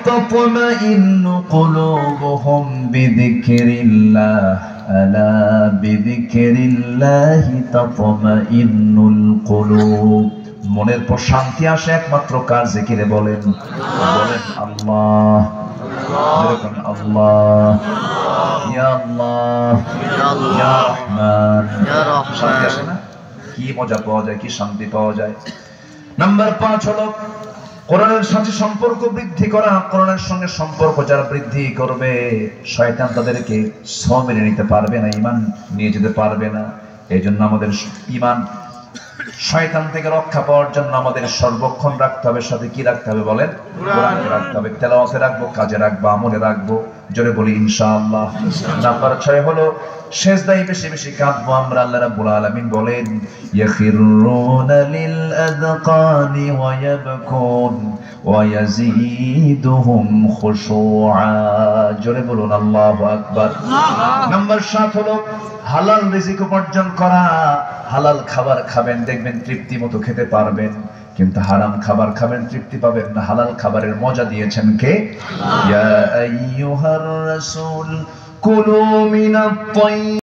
তাতমাইন্নু কুলুবুহুম বিযিকরিল্লাহ আলা বিযিকরিল্লাহি তাতমাইন্নুল কুলুব। মনের প্রশান্তি আসে একমাত্র কার জিকিরে বলেন? বলেন আল্লাহ। বলেন আল্লাহ, ইয়া আল্লাহ, ইয়া রহমান। শান্তি আসে না? কি মজা পাওয়া যায়, কি শান্তি পাওয়া যায়। নাম্বার 5 হলো কোরআনের সাথে সম্পর্ক বৃদ্ধি করা। কোরআনের সঙ্গে সম্পর্ক যারা বৃদ্ধি করবে, শয়তান তাদেরকে মেনে নিতে পারবে না, ঈমান নিয়ে যেতে পারবে না। এই জন্য আমাদের ঈমান শয়তান থেকে রক্ষা পাওয়ার জন্য আমাদের সর্বক্ষণ রাখতে হবে। সাথে কি রাখতে হবে বলেন? কোরআনকে রাখতে হবে, তেলাওয়াতে রাখবো, কাজে রাখবো, আমলে রাখবো। জোরে বলি ইনশাআল্লাহ। নাম্বার 6 হলো সেজদায় বেশি বেশি কাঁদবো আমরা। আল্লাহ রাব্বুল আলামিন বলেন ইয়াখিরুনা লিল আযকানি ওয়া ইয়াবকুন ওয়া ইয়াজিদুহুম খুশুআ। জোরে বলুন আল্লাহু আকবার। নাম্বার 7 হলো হালাল রিজিক উপার্জন করা। হালাল খাবার খাবেন, দেখবেন তৃপ্তি মতো খেতে পারবেন। কিন্তু হারাম খাবার খাবেন, তৃপ্তি পাবেন না। হালাল খাবারের মজা দিয়েছেন কে? ইয়া আইয়ুহার রাসূল কুলু মিনাত তাইয়্যিব